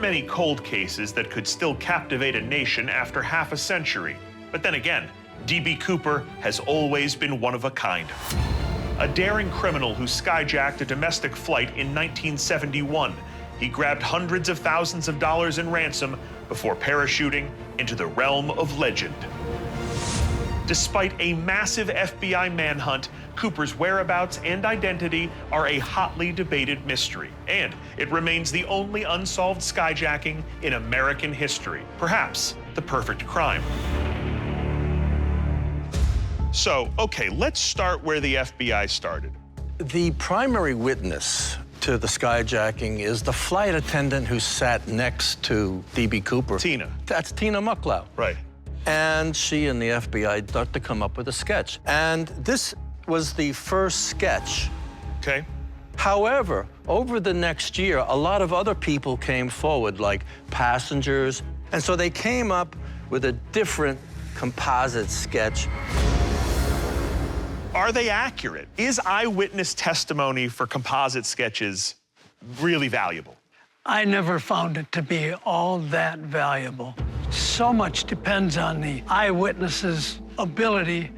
aren't many cold cases that could still captivate a nation after half a century. But then again, D.B. Cooper has always been one of a kind. A daring criminal who skyjacked a domestic flight in 1971. He grabbed hundreds of thousands of dollars in ransom before parachuting into the realm of legend. Despite a massive FBI manhunt, Cooper's whereabouts and identity are a hotly debated mystery, and it remains the only unsolved skyjacking in American history, perhaps the perfect crime. So, okay, let's start where the FBI started. The primary witness to the skyjacking is the flight attendant who sat next to D.B. Cooper. Tina. That's Tina Mucklow. Right. And she and the FBI start to come up with a sketch. And this was the first sketch. Okay. However, over the next year, a lot of other people came forward, like passengers. And so they came up with a different composite sketch. Are they accurate? Is eyewitness testimony for composite sketches really valuable? I never found it to be all that valuable. So much depends on the eyewitness's ability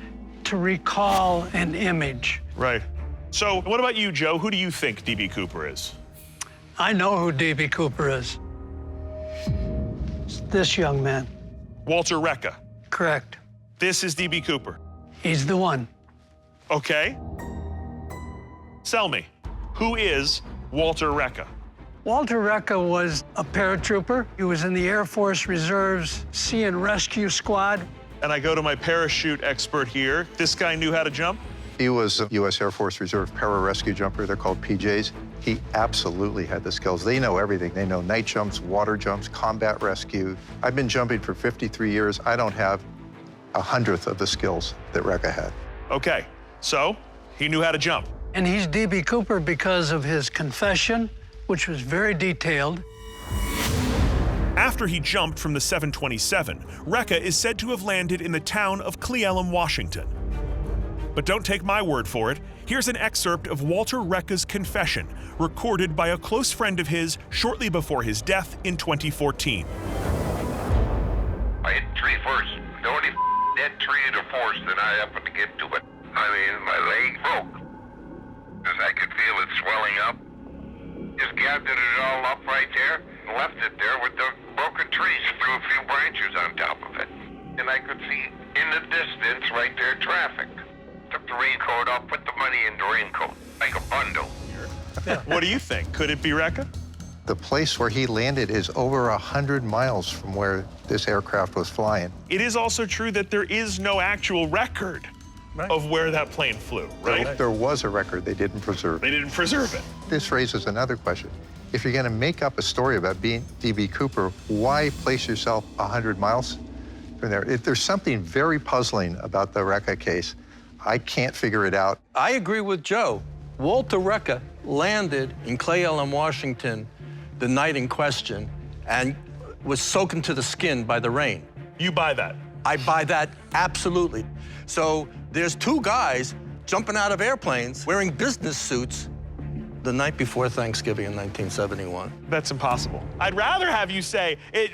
to recall an image. Right. So what about you, Joe? Who do you think D.B. Cooper is? I know who D.B. Cooper is. It's this young man. Walter Recca. Correct. This is D.B. Cooper. He's the one. Okay. Sell me. Who is Walter Recca? Walter Recca was a paratrooper. He was in the Air Force Reserve's Sea and Rescue Squad. And I go to my parachute expert here. This guy knew how to jump? He was a U.S. Air Force Reserve pararescue jumper. They're called PJs. He absolutely had the skills. They know everything. They know night jumps, water jumps, combat rescue. I've been jumping for 53 years. I don't have 1/100th of the skills that Recca had. Okay, so he knew how to jump. And he's D.B. Cooper because of his confession, which was very detailed. After he jumped from the 727, Recca is said to have landed in the town of Cle Elum, Washington. But don't take my word for it. Here's an excerpt of Walter Recca's confession, recorded by a close friend of his shortly before his death in 2014. I hit a tree first. The only dead tree in the forest that I happened to get to it. I mean, my leg broke. Because I could feel it swelling up. Just gathered it all up right there and left it there with the broken trees. Threw a few branches on top of it. And I could see in the distance right there traffic. Took the raincoat off, put the money in the raincoat, like a bundle. What do you think? Could it be Recca? The place where he landed is over 100 miles from where this aircraft was flying. It is also true that there is no actual record of where that plane flew, right? There was a record. They didn't preserve it. They didn't preserve it. This raises another question. If you're going to make up a story about being D.B. Cooper, why place yourself 100 miles from there? There's something very puzzling about the Recca case. I can't figure it out. I agree with Joe. Walter Recca landed in Cle Elum, Washington, the night in question, and was soaking to the skin by the rain. You buy that? I buy that absolutely. So there's two guys jumping out of airplanes wearing business suits the night before Thanksgiving in 1971. That's impossible. I'd rather have you say it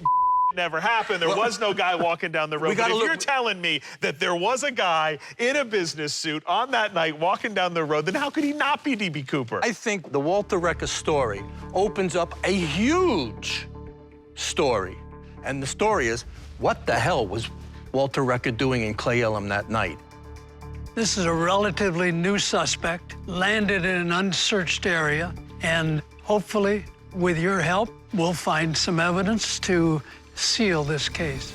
never happened. There was no guy walking down the road. But if you're telling me that there was a guy in a business suit on that night walking down the road, then how could he not be D.B. Cooper? I think the Walter Recca story opens up a huge story. And the story is, what the hell was Walter Recca doing in Cle Elum that night? This is a relatively new suspect, landed in an unsearched area, and hopefully, with your help, we'll find some evidence to seal this case.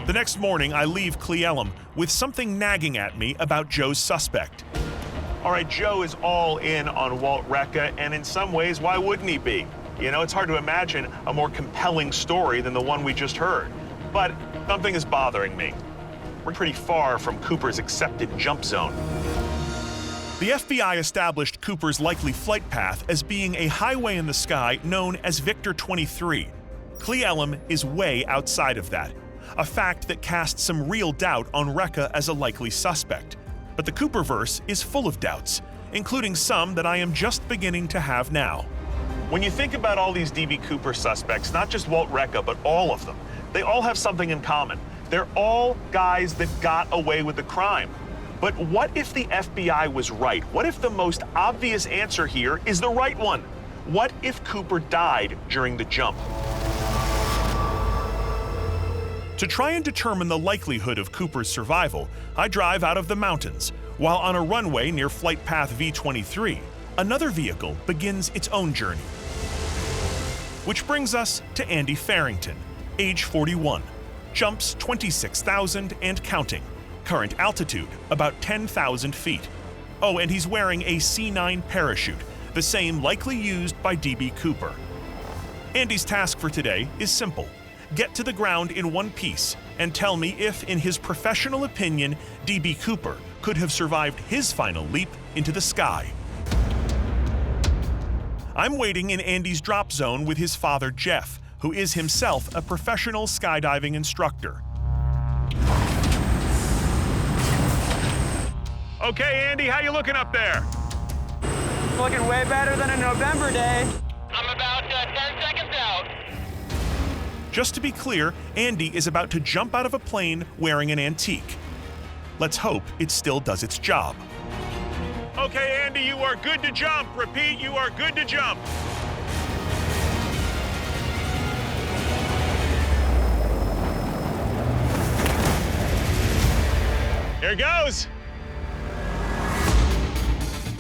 The next morning, I leave Cle Elum with something nagging at me about Joe's suspect. All right, Joe is all in on Walt Recca, and in some ways, why wouldn't he be? You know, it's hard to imagine a more compelling story than the one we just heard. But something is bothering me. We're pretty far from Cooper's accepted jump zone. The FBI established Cooper's likely flight path as being a highway in the sky known as Victor 23. Cle Elum is way outside of that, a fact that casts some real doubt on Recca as a likely suspect. But the Cooperverse is full of doubts, including some that I am just beginning to have now. When you think about all these D.B. Cooper suspects, not just Walt Recca, but all of them, they all have something in common. They're all guys that got away with the crime. But what if the FBI was right? What if the most obvious answer here is the right one? What if Cooper died during the jump? To try and determine the likelihood of Cooper's survival, I drive out of the mountains, while on a runway near Flight Path V23, another vehicle begins its own journey. Which brings us to Andy Farrington, age 41, jumps 26,000 and counting, current altitude about 10,000 feet. Oh, and he's wearing a C9 parachute, the same likely used by D.B. Cooper. Andy's task for today is simple. Get to the ground in one piece and tell me if, in his professional opinion, D.B. Cooper could have survived his final leap into the sky. I'm waiting in Andy's drop zone with his father, Jeff, who is himself a professional skydiving instructor. Okay, Andy, how you looking up there? Looking way better than a November day. I'm about 10 seconds out. Just to be clear, Andy is about to jump out of a plane wearing an antique. Let's hope it still does its job. Okay, Andy, you are good to jump. Repeat, you are good to jump. Here goes.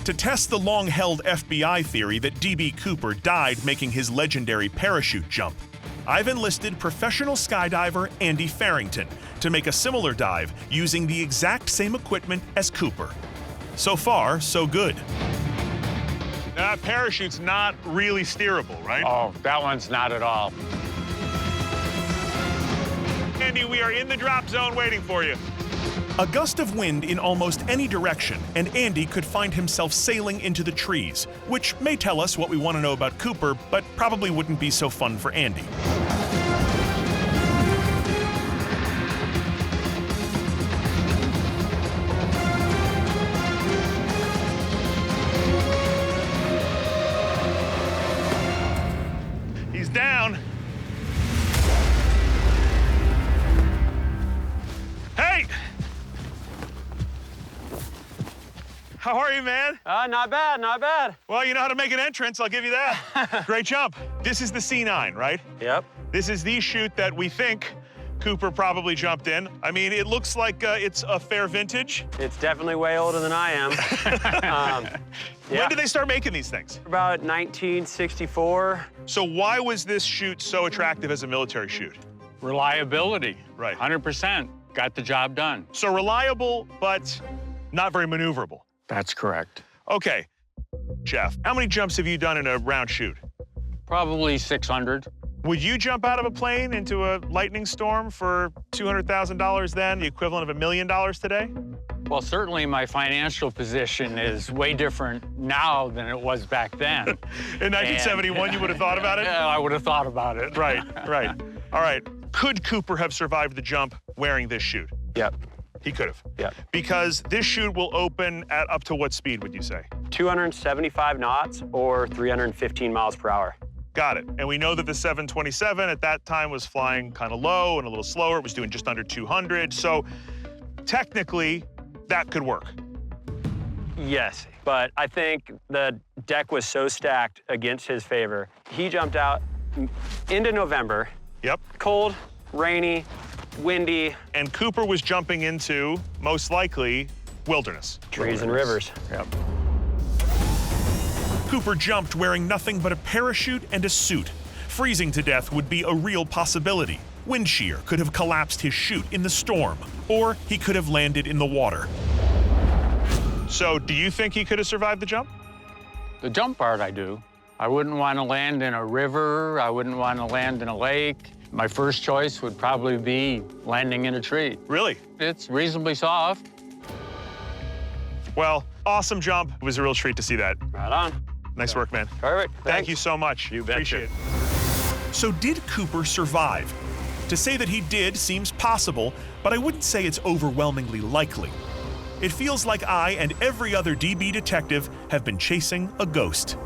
To test the long-held FBI theory that D.B. Cooper died making his legendary parachute jump, I've enlisted professional skydiver Andy Farrington to make a similar dive using the exact same equipment as Cooper. So far, so good. Now, that parachute's not really steerable, right? Oh, that one's not at all. Andy, we are in the drop zone waiting for you. A gust of wind in almost any direction, and Andy could find himself sailing into the trees, which may tell us what we want to know about Cooper, but probably wouldn't be so fun for Andy. He's down. Hey! How are you, man? Not bad, not bad. Well, you know how to make an entrance, I'll give you that. Great jump. This is the C9, right? Yep. This is the chute that we think Cooper probably jumped in. I mean, it looks like it's a fair vintage. It's definitely way older than I am. Yeah. When did they start making these things? About 1964. So why was this chute so attractive as a military chute? Reliability. Right. 100%. Got the job done. So reliable, but not very maneuverable. That's correct. Okay, Jeff, how many jumps have you done in a round chute? Probably 600. Would you jump out of a plane into a lightning storm for $200,000 then, the equivalent of $1 million today? Well, certainly my financial position is way different now than it was back then. In 1971, you would have thought about it? Yeah, I would have thought about it. Right, right. All right. Could Cooper have survived the jump wearing this chute? Yep. He could have. Yep. Because this chute will open at up to what speed, would you say? 275 knots or 315 miles per hour. Got it. And we know that the 727 at that time was flying kind of low and a little slower. It was doing just under 200. So technically, that could work. Yes, but I think the deck was so stacked against his favor. He jumped out into November. Yep. Cold, rainy, windy. And Cooper was jumping into, most likely, wilderness. Trees and rivers. Yep. Cooper jumped wearing nothing but a parachute and a suit. Freezing to death would be a real possibility. Wind shear could have collapsed his chute in the storm, or he could have landed in the water. So, do you think he could have survived the jump? The jump part, I do. I wouldn't want to land in a river. I wouldn't want to land in a lake. My first choice would probably be landing in a tree. Really? It's reasonably soft. Well, awesome jump. It was a real treat to see that. Right on. Nice work, man. Perfect. Thank you so much. You betcha. Appreciate it. So did Cooper survive? To say that he did seems possible, but I wouldn't say it's overwhelmingly likely. It feels like I and every other DB detective have been chasing a ghost.